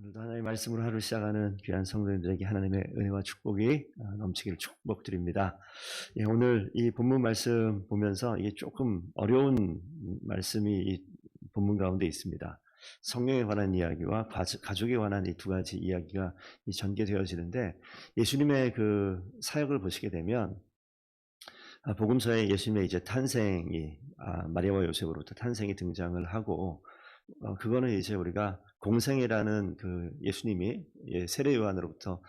오늘도 하나님의 말씀으로 하루 시작하는 귀한 성도님들에게 하나님의 은혜와 축복이 넘치기를 축복드립니다. 예, 오늘 이 본문 말씀 보면서 이게 조금 어려운 말씀이 이 본문 가운데 있습니다. 성령에 관한 이야기와 가족에 관한 이 두 가지 이야기가 전개되어지는데, 예수님의 그 사역을 보시게 되면 복음서에 예수님의 이제 탄생이 마리아와 요셉으로부터 탄생이 등장을 하고, 그거는 이제 우리가 공생애라는 그 예수님이 세례 요한으로부터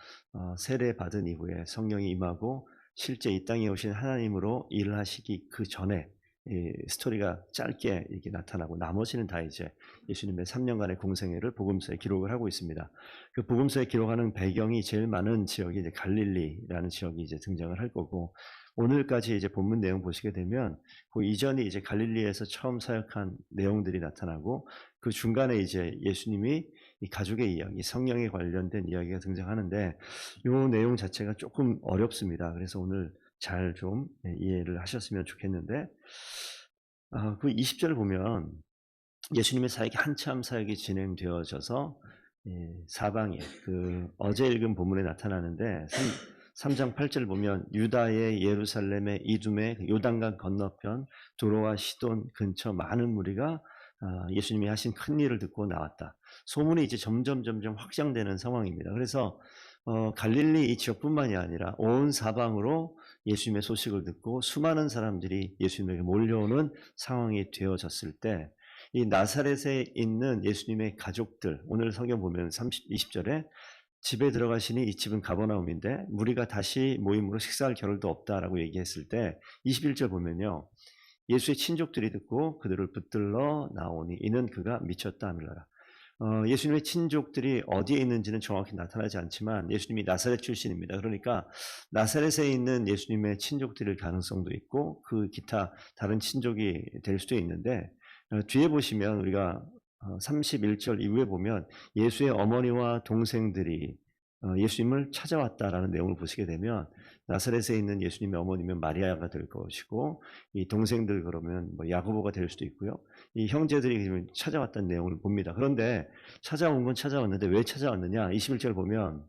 세례 받은 이후에 성령이 임하고 실제 이 땅에 오신 하나님으로 일을 하시기 그 전에 이 스토리가 짧게 이렇게 나타나고, 나머지는 다 이제 예수님의 3년간의 공생애를 복음서에 기록을 하고 있습니다. 그 복음서에 기록하는 배경이 제일 많은 지역이 이제 갈릴리라는 지역이 이제 등장을 할 거고, 오늘까지 이제 본문 내용 보시게 되면 그 이전이 이제 갈릴리에서 처음 사역한 내용들이 나타나고, 그 중간에 이제 예수님이 이 가족의 이야기, 성령에 관련된 이야기가 등장하는데, 이 내용 자체가 조금 어렵습니다. 그래서 오늘 잘 좀 이해를 하셨으면 좋겠는데, 그 20절 보면 예수님의 사역이 한참 사역이 진행되어져서 사방에 그 어제 읽은 본문에 나타나는데, 3장 8절 보면 유다의 예루살렘의 이둠의 요단강 건너편 도로와 시돈 근처 많은 무리가 예수님이 하신 큰 일을 듣고 나왔다. 소문이 이제 점점 확장되는 상황입니다. 그래서 갈릴리 이 지역뿐만이 아니라 온 사방으로 예수님의 소식을 듣고 수많은 사람들이 예수님에게 몰려오는 상황이 되어졌을 때, 이 나사렛에 있는 예수님의 가족들, 오늘 성경 보면 20절에 집에 들어가시니 이 집은 가버나움인데 무리가 다시 모임으로 식사할 겨를도 없다라고 얘기했을 때, 21절 보면요, 예수의 친족들이 듣고 그들을 붙들러 나오니 이는 그가 미쳤다 하밀러라. 예수님의 친족들이 어디에 있는지는 정확히 나타나지 않지만 예수님이 나사렛 출신입니다. 그러니까 나사렛에 있는 예수님의 친족들일 가능성도 있고, 그 기타 다른 친족이 될 수도 있는데, 뒤에 보시면 우리가 31절 이후에 보면 예수의 어머니와 동생들이 예수님을 찾아왔다라는 내용을 보시게 되면, 나사렛에 있는 예수님의 어머니면 마리아가 될 것이고, 이 동생들 그러면 뭐 야고보가 될 수도 있고요. 이 형제들이 찾아왔다는 내용을 봅니다. 그런데 찾아온 건 찾아왔는데 왜 찾아왔느냐? 21절 보면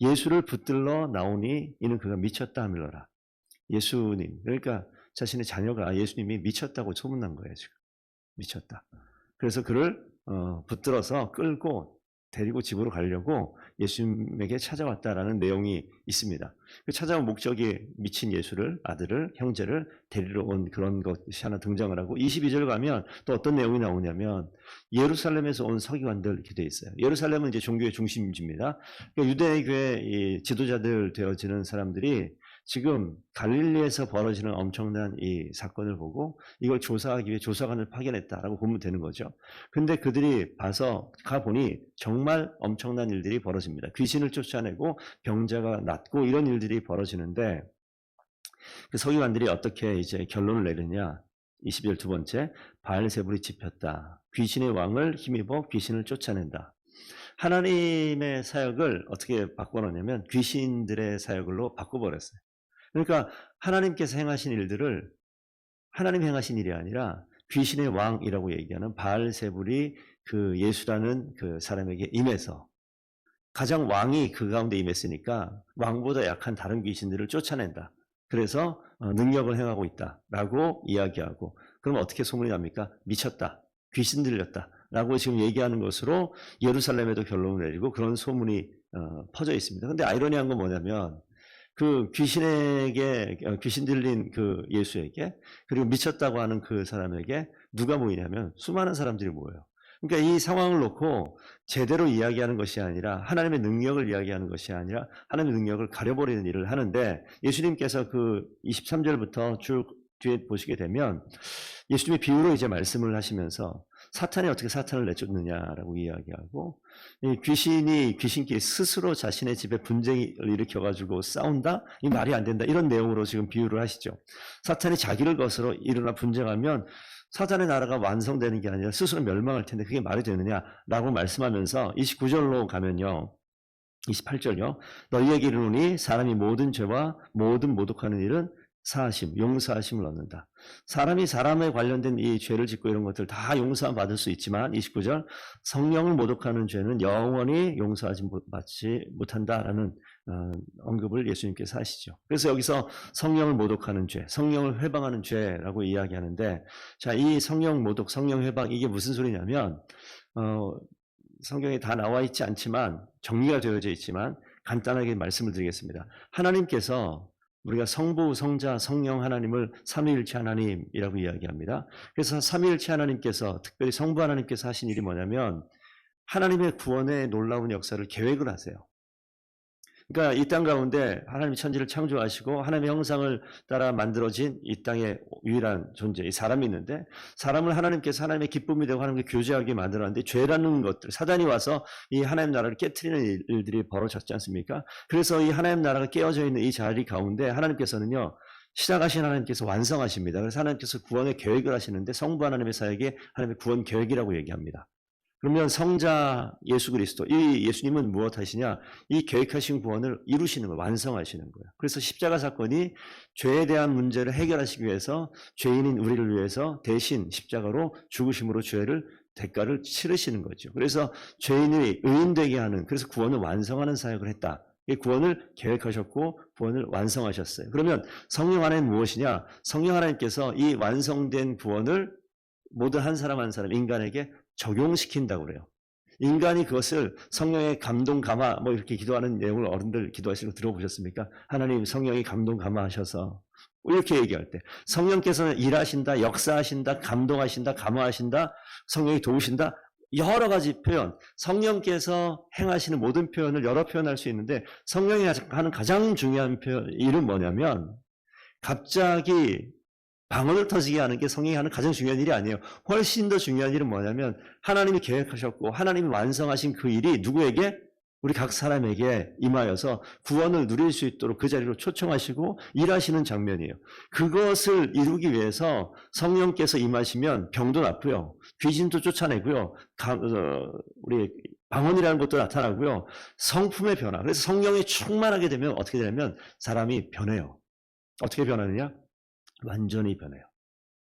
예수를 붙들러 나오니 이는 그가 미쳤다 하밀러라. 예수님, 그러니까 자신의 자녀가 예수님이 미쳤다고 소문난 거예요. 지금 미쳤다. 그래서 그를 붙들어서 끌고 데리고 집으로 가려고 예수님에게 찾아왔다라는 내용이 있습니다. 그 찾아온 목적이 미친 예수를, 아들을, 형제를 데리러 온 그런 것이 하나 등장을 하고, 22절 가면 또 어떤 내용이 나오냐면 예루살렘에서 온 서기관들 이렇게 돼 있어요. 예루살렘은 이제 종교의 중심지입니다. 그러니까 유대교의 지도자들 되어지는 사람들이 지금 갈릴리에서 벌어지는 엄청난 이 사건을 보고 이걸 조사하기 위해 조사관을 파견했다라고 보면 되는 거죠. 근데 그들이 가보니 정말 엄청난 일들이 벌어집니다. 귀신을 쫓아내고 병자가 낫고 이런 일들이 벌어지는데, 그 서기관들이 어떻게 이제 결론을 내리냐? 22절 두 번째, 바알세불이 짚혔다. 귀신의 왕을 힘입어 귀신을 쫓아낸다. 하나님의 사역을 어떻게 바꿔놓냐면 귀신들의 사역으로 바꿔버렸어요. 그러니까 하나님께서 행하신 일들을 하나님이 행하신 일이 아니라 귀신의 왕이라고 얘기하는 바알세불이 그 예수라는 그 사람에게 임해서, 가장 왕이 그 가운데 임했으니까 왕보다 약한 다른 귀신들을 쫓아낸다. 그래서 능력을 행하고 있다라고 이야기하고, 그럼 어떻게 소문이 납니까? 미쳤다, 귀신 들렸다 라고 지금 얘기하는 것으로 예루살렘에도 결론을 내리고 그런 소문이 퍼져 있습니다. 근데 아이러니한 건 뭐냐면, 그 귀신 들린 그 예수에게, 그리고 미쳤다고 하는 그 사람에게 누가 모이냐면 수많은 사람들이 모여요. 그러니까 이 상황을 놓고 제대로 이야기하는 것이 아니라, 하나님의 능력을 이야기하는 것이 아니라 하나님의 능력을 가려버리는 일을 하는데, 예수님께서 그 23절부터 쭉 뒤에 보시게 되면 예수님이 비유로 이제 말씀을 하시면서 사탄이 어떻게 사탄을 내쫓느냐라고 이야기하고, 귀신끼리 스스로 자신의 집에 분쟁을 일으켜가지고 싸운다? 이 말이 안 된다. 이런 내용으로 지금 비유를 하시죠. 사탄이 자기를 거스러 일어나 분쟁하면 사탄의 나라가 완성되는 게 아니라 스스로 멸망할 텐데 그게 말이 되느냐라고 말씀하면서 29절로 가면요, 28절요. 너희에게 이르노니 사람이 모든 죄와 모든 모독하는 일은 사하심, 용서하심을 얻는다. 사람이 사람에 관련된 이 죄를 짓고 이런 것들 다 용서 받을 수 있지만 29절 성령을 모독하는 죄는 영원히 받지 못한다라는 언급을 예수님께서 하시죠. 그래서 여기서 성령을 모독하는 죄, 성령을 회방하는 죄라고 이야기하는데, 자, 이 성령 모독, 성령 회방 이게 무슨 소리냐면 성경에 다 나와 있지 않지만 정리가 되어져 있지만 간단하게 말씀을 드리겠습니다. 하나님께서 우리가 성부, 성자, 성령 하나님을 삼위일체 하나님이라고 이야기합니다. 그래서 삼위일체 하나님께서 특별히 성부 하나님께서 하신 일이 뭐냐면 하나님의 구원의 놀라운 역사를 계획을 하세요. 그러니까 이 땅 가운데 하나님이 천지를 창조하시고 하나님의 형상을 따라 만들어진 이 땅의 유일한 존재, 이 사람이 있는데 사람을 하나님께서 하나님의 기쁨이 되고 하나님께 교제하게 만들었는데 죄라는 것들, 사단이 와서 이 하나님 나라를 깨트리는 일들이 벌어졌지 않습니까? 그래서 이 하나님 나라가 깨어져 있는 이 자리 가운데 하나님께서는요, 시작하신 하나님께서 완성하십니다. 그래서 하나님께서 구원의 계획을 하시는데 성부 하나님의 사역에 하나님의 구원 계획이라고 얘기합니다. 그러면 성자 예수 그리스도, 이 예수님은 무엇 하시냐? 이 계획하신 구원을 이루시는 거예요. 완성하시는 거예요. 그래서 십자가 사건이 죄에 대한 문제를 해결하시기 위해서 죄인인 우리를 위해서 대신 십자가로 죽으심으로 죄를 대가를 치르시는 거죠. 그래서 죄인이 의인되게 하는, 그래서 구원을 완성하는 사역을 했다. 이 구원을 계획하셨고 구원을 완성하셨어요. 그러면 성령 하나님 무엇이냐? 성령 하나님께서 이 완성된 구원을 모든 한 사람 한 사람 인간에게 적용시킨다고 그래요. 인간이 그것을 성령의 감동 감화 뭐 이렇게 기도하는 내용을 어른들 기도하시는 거 들어보셨습니까? 하나님 성령이 감동 감화하셔서 이렇게 얘기할 때 성령께서는 일하신다, 역사하신다, 감동하신다, 감화하신다, 성령이 도우신다, 여러 가지 표현, 성령께서 행하시는 모든 표현을 여러 표현할 수 있는데 성령이 하는 가장 중요한 일은 뭐냐면 갑자기 방언을 터지게 하는 게 성령이 하는 가장 중요한 일이 아니에요. 훨씬 더 중요한 일은 뭐냐면 하나님이 계획하셨고 하나님이 완성하신 그 일이 누구에게? 우리 각 사람에게 임하여서 구원을 누릴 수 있도록 그 자리로 초청하시고 일하시는 장면이에요. 그것을 이루기 위해서 성령께서 임하시면 병도 낫고요. 귀신도 쫓아내고요. 우리 방언이라는 것도 나타나고요. 성품의 변화. 그래서 성령이 충만하게 되면 어떻게 되냐면 사람이 변해요. 어떻게 변하느냐? 완전히 변해요.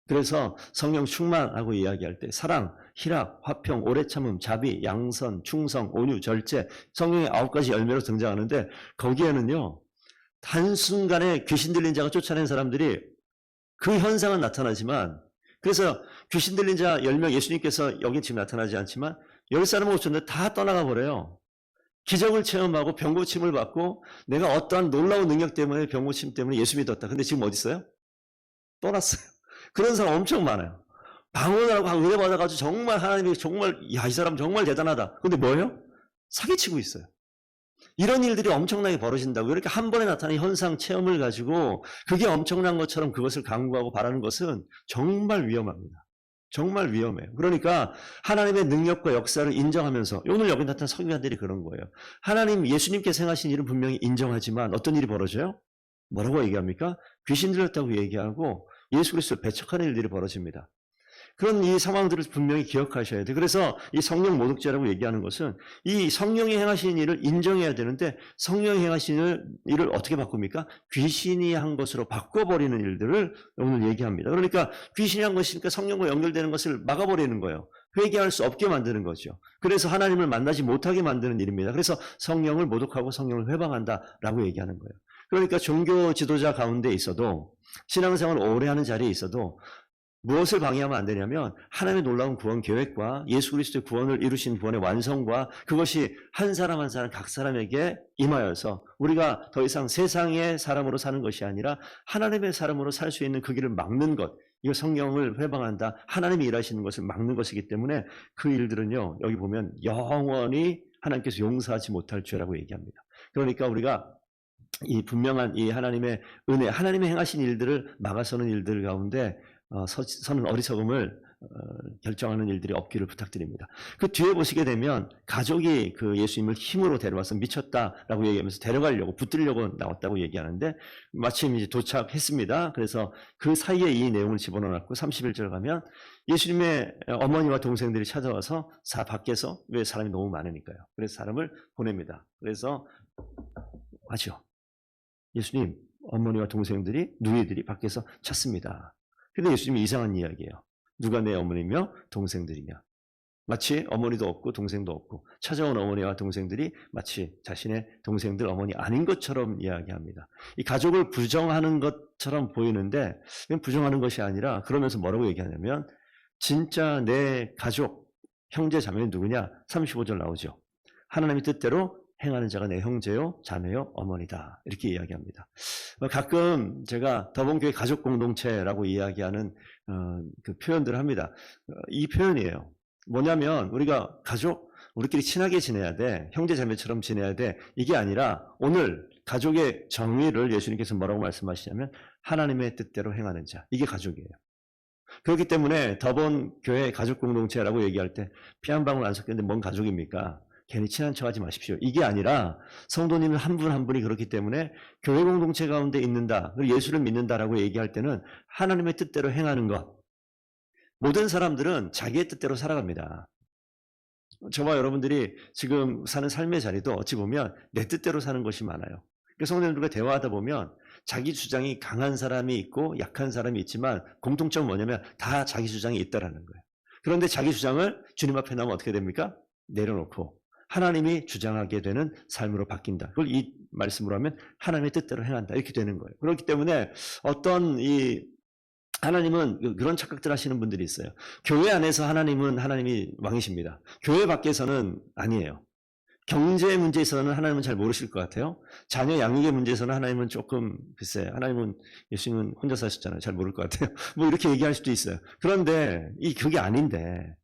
그래서 성령 충만하고 이야기할 때 사랑, 희락, 화평, 오래 참음, 자비, 양선, 충성, 온유, 절제, 성령의 9가지 열매로 등장하는데 거기에는요, 한순간에 귀신 들린 자가 쫓아낸 사람들이 그 현상은 나타나지만, 그래서 귀신 들린 자 10명 예수님께서 여기 지금 나타나지 않지만 10사람을 고쳤는데 다 떠나가 버려요. 기적을 체험하고 병고침을 받고 내가 어떠한 놀라운 능력 때문에 병고침 때문에 예수 믿었다. 근데 지금 어디 있어요? 떠났어요. 그런 사람 엄청 많아요. 방언을 하고 은혜 받아가지고 정말 하나님이 정말 야, 이 사람 정말 대단하다. 근데 뭐예요? 사기치고 있어요. 이런 일들이 엄청나게 벌어진다고. 이렇게 한 번에 나타나는 현상 체험을 가지고 그게 엄청난 것처럼 그것을 강구하고 바라는 것은 정말 위험합니다. 정말 위험해요. 그러니까 하나님의 능력과 역사를 인정하면서 오늘 여기 나타난 서기관들이 그런 거예요. 하나님 예수님께서 행하신 일은 분명히 인정하지만 어떤 일이 벌어져요? 뭐라고 얘기합니까? 귀신 들렸다고 얘기하고 예수 그리스도를 배척하는 일들이 벌어집니다. 그런 이 상황들을 분명히 기억하셔야 돼요. 그래서 이 성령 모독죄라고 얘기하는 것은 이 성령이 행하신 일을 인정해야 되는데 성령이 행하신 일을 어떻게 바꿉니까? 귀신이 한 것으로 바꿔버리는 일들을 오늘 얘기합니다. 그러니까 귀신이 한 것이니까 성령과 연결되는 것을 막아버리는 거예요. 회개할 수 없게 만드는 거죠. 그래서 하나님을 만나지 못하게 만드는 일입니다. 그래서 성령을 모독하고 성령을 회방한다라고 얘기하는 거예요. 그러니까 종교 지도자 가운데 있어도 신앙생활을 오래 하는 자리에 있어도 무엇을 방해하면 안 되냐면 하나님의 놀라운 구원 계획과 예수 그리스도의 구원을 이루신 구원의 완성과 그것이 한 사람 한 사람 각 사람에게 임하여서 우리가 더 이상 세상의 사람으로 사는 것이 아니라 하나님의 사람으로 살 수 있는 그 길을 막는 것, 이거 성령을 회방한다, 하나님이 일하시는 것을 막는 것이기 때문에 그 일들은요, 여기 보면 영원히 하나님께서 용서하지 못할 죄라고 얘기합니다. 그러니까 우리가 이 분명한 이 하나님의 은혜, 하나님의 행하신 일들을 막아서는 일들 가운데 서는 어리석음을 결정하는 일들이 없기를 부탁드립니다. 그 뒤에 보시게 되면 가족이 그 예수님을 힘으로 데려와서 미쳤다라고 얘기하면서 데려가려고 붙들려고 나왔다고 얘기하는데 마침 이제 도착했습니다. 그래서 그 사이에 이 내용을 집어넣어놨고 31절 가면 예수님의 어머니와 동생들이 찾아와서 밖에서 왜 사람이 너무 많으니까요. 그래서 사람을 보냅니다. 그래서 하죠. 예수님, 어머니와 동생들이 누이들이 밖에서 찾습니다. 근데 예수님이 이상한 이야기예요. 누가 내 어머니며 동생들이냐. 마치 어머니도 없고 동생도 없고 찾아온 어머니와 동생들이 마치 자신의 동생들 어머니 아닌 것처럼 이야기합니다. 이 가족을 부정하는 것처럼 보이는데 그냥 부정하는 것이 아니라 그러면서 뭐라고 얘기하냐면 진짜 내 가족 형제 자매는 누구냐? 35절 나오죠. 하나님의 뜻대로 행하는 자가 내 형제요 자매요 어머니다. 이렇게 이야기합니다. 가끔 제가 더본교회 가족 공동체라고 이야기하는 그 표현들을 합니다. 이 표현이에요. 뭐냐면 우리가 가족, 우리끼리 친하게 지내야 돼. 형제 자매처럼 지내야 돼. 이게 아니라 오늘 가족의 정의를 예수님께서 뭐라고 말씀하시냐면 하나님의 뜻대로 행하는 자. 이게 가족이에요. 그렇기 때문에 더본 교회 가족 공동체라고 얘기할 때 피 한 방울 안 섞였는데 뭔 가족입니까? 괜히 친한 척하지 마십시오. 이게 아니라 성도님 한 분 한 분이 그렇기 때문에 교회 공동체 가운데 있는다. 그리고 예수를 믿는다라고 얘기할 때는 하나님의 뜻대로 행하는 것. 모든 사람들은 자기의 뜻대로 살아갑니다. 저와 여러분들이 지금 사는 삶의 자리도 어찌 보면 내 뜻대로 사는 것이 많아요. 성도님들과 대화하다 보면 자기 주장이 강한 사람이 있고 약한 사람이 있지만 공통점은 뭐냐면 다 자기 주장이 있다라는 거예요. 그런데 자기 주장을 주님 앞에 나오면 어떻게 됩니까? 내려놓고 하나님이 주장하게 되는 삶으로 바뀐다. 그걸 이 말씀으로 하면 하나님의 뜻대로 행한다. 이렇게 되는 거예요. 그렇기 때문에 어떤 하나님은 그런 착각들 하시는 분들이 있어요. 교회 안에서 하나님이 왕이십니다. 교회 밖에서는 아니에요. 경제 문제에서는 하나님은 잘 모르실 것 같아요. 자녀 양육의 문제에서는 하나님은 조금 글쎄 예수님은 혼자 사셨잖아요. 잘 모를 것 같아요. 뭐 이렇게 얘기할 수도 있어요. 그런데 그게 아닌데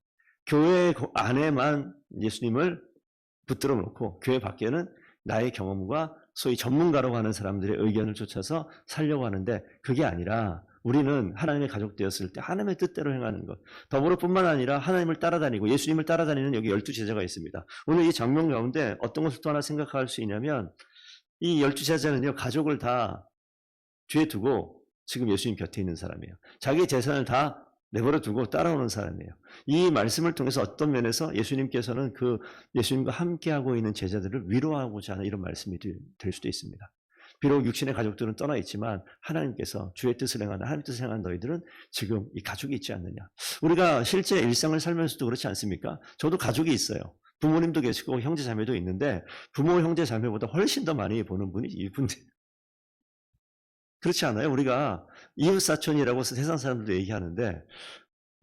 교회 안에만 예수님을 붙들어 놓고 교회 밖에는 나의 경험과 소위 전문가라고 하는 사람들의 의견을 쫓아서 살려고 하는데 그게 아니라 우리는 하나님의 가족 되었을 때 하나님의 뜻대로 행하는 것. 더불어뿐만 아니라 하나님을 따라다니고 예수님을 따라다니는 여기 12제자가 있습니다. 오늘 이 장면 가운데 어떤 것을 또 하나 생각할 수 있냐면 이 12제자는요. 가족을 다 뒤에 두고 지금 예수님 곁에 있는 사람이에요. 자기 재산을 다 내버려 두고 따라오는 사람이에요. 이 말씀을 통해서 어떤 면에서 예수님께서는 예수님과 함께하고 있는 제자들을 위로하고자 하는 이런 말씀이 될 수도 있습니다. 비록 육신의 가족들은 떠나 있지만 하나님께서 주의 뜻을 행하는 하나님의 뜻을 행하는 너희들은 지금 이 가족이 있지 않느냐. 우리가 실제 일상을 살면서도 그렇지 않습니까? 저도 가족이 있어요. 부모님도 계시고 형제 자매도 있는데 부모 형제 자매보다 훨씬 더 많이 보는 분이 이분들. 그렇지 않아요? 우리가 이웃사촌이라고 세상 사람들도 얘기하는데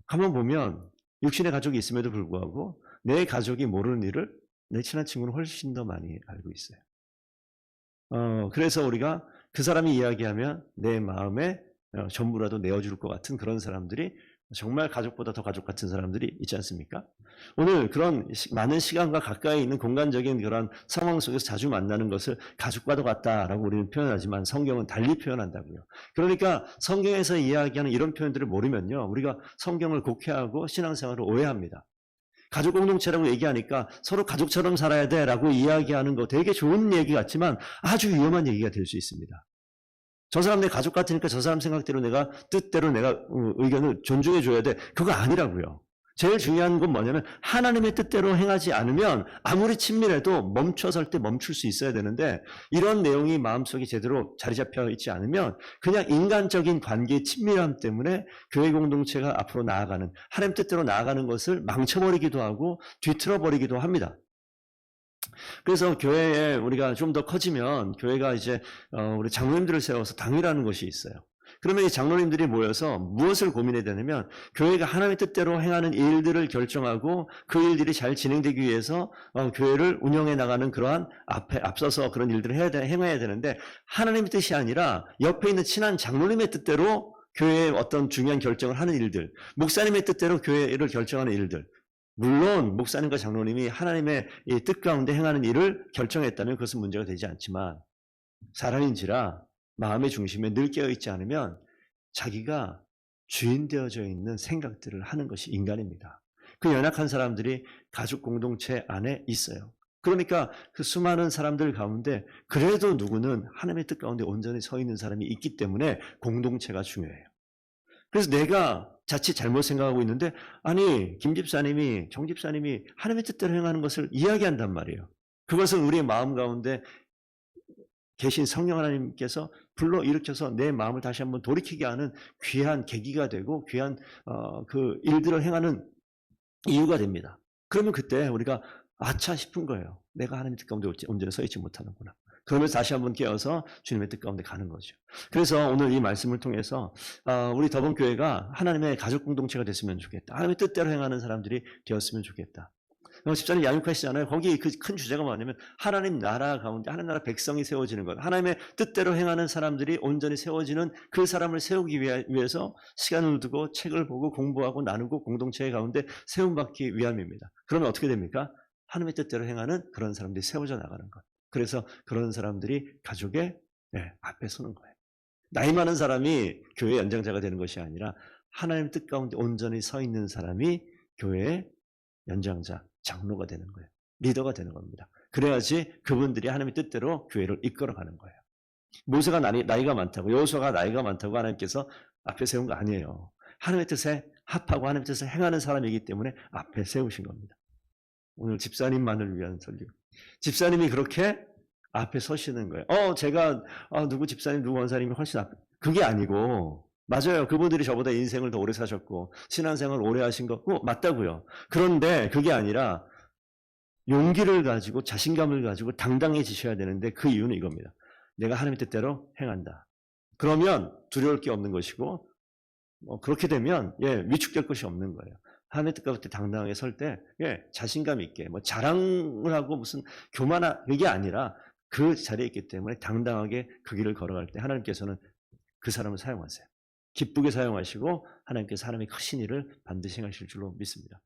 한번 보면 육신의 가족이 있음에도 불구하고 내 가족이 모르는 일을 내 친한 친구는 훨씬 더 많이 알고 있어요. 그래서 우리가 그 사람이 이야기하면 내 마음에 전부라도 내어줄 것 같은 그런 사람들이 정말 가족보다 더 가족 같은 사람들이 있지 않습니까? 오늘 그런 많은 시간과 가까이 있는 공간적인 그런 상황 속에서 자주 만나는 것을 가족과도 같다라고 우리는 표현하지만 성경은 달리 표현한다고요. 그러니까 성경에서 이야기하는 이런 표현들을 모르면요. 우리가 성경을 곡해하고 신앙생활을 오해합니다. 가족 공동체라고 얘기하니까 서로 가족처럼 살아야 돼라고 이야기하는 거 되게 좋은 얘기 같지만 아주 위험한 얘기가 될 수 있습니다. 저 사람 내 가족 같으니까 저 사람 생각대로 내가 뜻대로 내가 의견을 존중해 줘야 돼. 그거 아니라고요. 제일 중요한 건 뭐냐면 하나님의 뜻대로 행하지 않으면 아무리 친밀해도 멈춰설 때 멈출 수 있어야 되는데 이런 내용이 마음속에 제대로 자리 잡혀 있지 않으면 그냥 인간적인 관계의 친밀함 때문에 교회 공동체가 앞으로 나아가는 하나님 뜻대로 나아가는 것을 망쳐버리기도 하고 뒤틀어버리기도 합니다. 그래서 교회에 우리가 좀 더 커지면 교회가 이제 우리 장로님들을 세워서 당회라는 것이 있어요. 그러면 이 장로님들이 모여서 무엇을 고민해야 되냐면 교회가 하나님의 뜻대로 행하는 일들을 결정하고 그 일들이 잘 진행되기 위해서 교회를 운영해 나가는 그러한 앞서서 그런 일들을 행해야 되는데 하나님의 뜻이 아니라 옆에 있는 친한 장로님의 뜻대로 교회의 어떤 중요한 결정을 하는 일들, 목사님의 뜻대로 교회를 결정하는 일들, 물론 목사님과 장로님이 하나님의 뜻 가운데 행하는 일을 결정했다면 그것은 문제가 되지 않지만 사람인지라 마음의 중심에 늘 깨어있지 않으면 자기가 주인 되어져 있는 생각들을 하는 것이 인간입니다. 그 연약한 사람들이 가족 공동체 안에 있어요. 그러니까 그 수많은 사람들 가운데 그래도 누구는 하나님의 뜻 가운데 온전히 서 있는 사람이 있기 때문에 공동체가 중요해요. 그래서 내가 자칫 잘못 생각하고 있는데 아니 김 집사님이 정 집사님이 하나님의 뜻대로 행하는 것을 이야기한단 말이에요. 그것은 우리의 마음 가운데 계신 성령 하나님께서 불러일으켜서 내 마음을 다시 한번 돌이키게 하는 귀한 계기가 되고 귀한 그 일들을 행하는 이유가 됩니다. 그러면 그때 우리가 아차 싶은 거예요. 내가 하나님의 뜻 가운데 온전히 서 있지 못하는구나. 그러면서 다시 한번 깨어서 주님의 뜻 가운데 가는 거죠. 그래서 오늘 이 말씀을 통해서 우리 더번교회가 하나님의 가족 공동체가 됐으면 좋겠다. 하나님의 뜻대로 행하는 사람들이 되었으면 좋겠다. 집사님 양육하시잖아요. 거기 그 큰 주제가 뭐냐면 하나님 나라 가운데 하나님 나라 백성이 세워지는 것. 하나님의 뜻대로 행하는 사람들이 온전히 세워지는 그 사람을 세우기 위해서 시간을 두고 책을 보고 공부하고 나누고 공동체 가운데 세움받기 위함입니다. 그러면 어떻게 됩니까? 하나님의 뜻대로 행하는 그런 사람들이 세워져 나가는 것. 그래서 그런 사람들이 가족의 앞에 서는 거예요. 나이 많은 사람이 교회 연장자가 되는 것이 아니라 하나님의 뜻 가운데 온전히 서 있는 사람이 교회의 연장자, 장로가 되는 거예요. 리더가 되는 겁니다. 그래야지 그분들이 하나님의 뜻대로 교회를 이끌어가는 거예요. 모세가 나이가 많다고, 여호수아가 나이가 많다고 하나님께서 앞에 세운 거 아니에요. 하나님의 뜻에 합하고 하나님의 뜻을 행하는 사람이기 때문에 앞에 세우신 겁니다. 오늘 집사님만을 위한 설교. 집사님이 그렇게 앞에 서시는 거예요. 제가 누구 집사님, 누구 원사님이 훨씬 앞에. 그게 아니고 맞아요. 그분들이 저보다 인생을 더 오래 사셨고 신앙생활을 오래 하신 거고 맞다고요. 그런데 그게 아니라 용기를 가지고 자신감을 가지고 당당해지셔야 되는데 그 이유는 이겁니다. 내가 하나님의 뜻대로 행한다. 그러면 두려울 게 없는 것이고 그렇게 되면 위축될 것이 없는 거예요. 하나님의 뜻 가운데 당당하게 설 때 자신감 있게 자랑을 하고 무슨 교만한 그게 아니라 그 자리에 있기 때문에 당당하게 그 길을 걸어갈 때 하나님께서는 그 사람을 사용하세요. 기쁘게 사용하시고 하나님께서 하나님의 크신 일을 반드시 행하실 줄로 믿습니다.